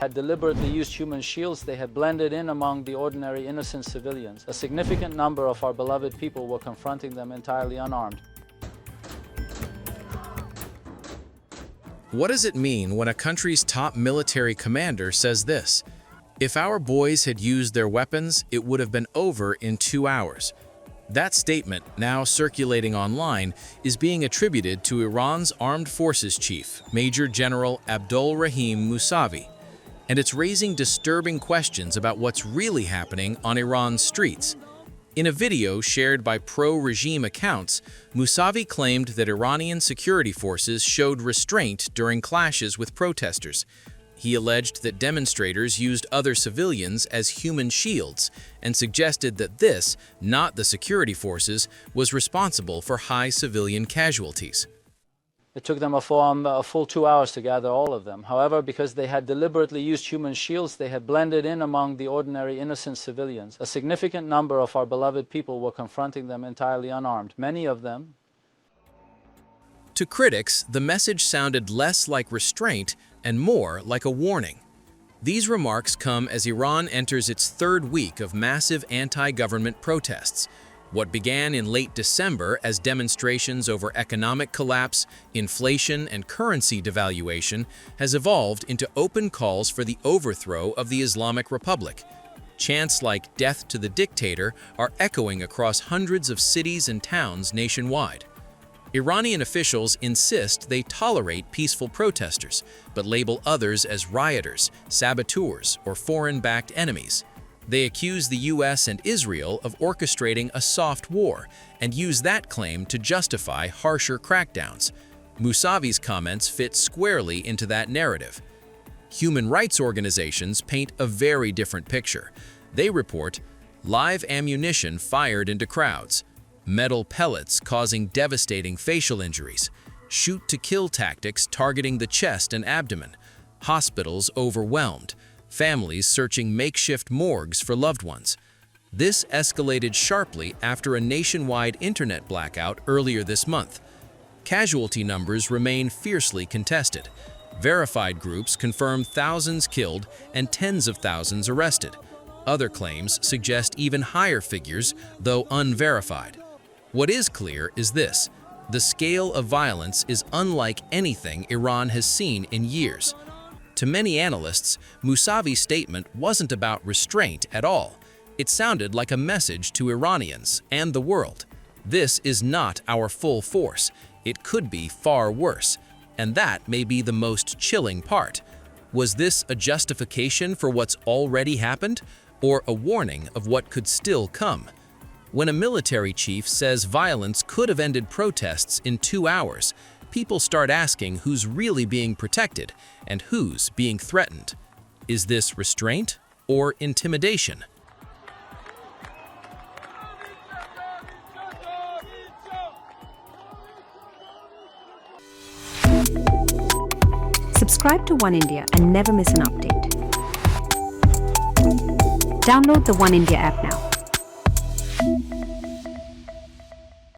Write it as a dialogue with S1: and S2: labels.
S1: had deliberately used human shields. They had blended in among the ordinary innocent civilians. A significant number of our beloved people were confronting them entirely unarmed.
S2: What does it mean when a country's top military commander says this? If our boys had used their weapons, it would have been over in 2 hours. That statement, now circulating online, is being attributed to Iran's Armed Forces Chief, Major General Abdul Rahim Musavi, and it's raising disturbing questions about what's really happening on Iran's streets. In a video shared by pro-regime accounts, Musavi claimed that Iranian security forces showed restraint during clashes with protesters. He alleged that demonstrators used other civilians as human shields and suggested that this, not the security forces, was responsible for high civilian casualties.
S1: It took them a full 2 hours to gather all of them. However, because they had deliberately used human shields, they had blended in among the ordinary innocent civilians. A significant number of our beloved people were confronting them entirely unarmed. Many of them.
S2: To critics, the message sounded less like restraint and more like a warning. These remarks come as Iran enters its third week of massive anti-government protests. What began in late December as demonstrations over economic collapse, inflation, and currency devaluation has evolved into open calls for the overthrow of the Islamic Republic. Chants like "Death to the Dictator" are echoing across hundreds of cities and towns nationwide. Iranian officials insist they tolerate peaceful protesters, but label others as rioters, saboteurs, or foreign-backed enemies. They accuse the US and Israel of orchestrating a soft war and use that claim to justify harsher crackdowns. Musavi's comments fit squarely into that narrative. Human rights organizations paint a very different picture. They report live ammunition fired into crowds, metal pellets causing devastating facial injuries, shoot-to-kill tactics targeting the chest and abdomen, hospitals overwhelmed, families searching makeshift morgues for loved ones. This escalated sharply after a nationwide internet blackout earlier this month. Casualty numbers remain fiercely contested. Verified groups confirm thousands killed and tens of thousands arrested. Other claims suggest even higher figures, though unverified. What is clear is this: the scale of violence is unlike anything Iran has seen in years. To many analysts, Musavi's statement wasn't about restraint at all. It sounded like a message to Iranians and the world. This is not our full force. It could be far worse. And that may be the most chilling part. Was this a justification for what's already happened, or a warning of what could still come? When a military chief says violence could have ended protests in 2 hours, people start asking who's really being protected and who's being threatened. Is this restraint or intimidation?
S3: Subscribe to One India and never miss an update. Download the One India app now.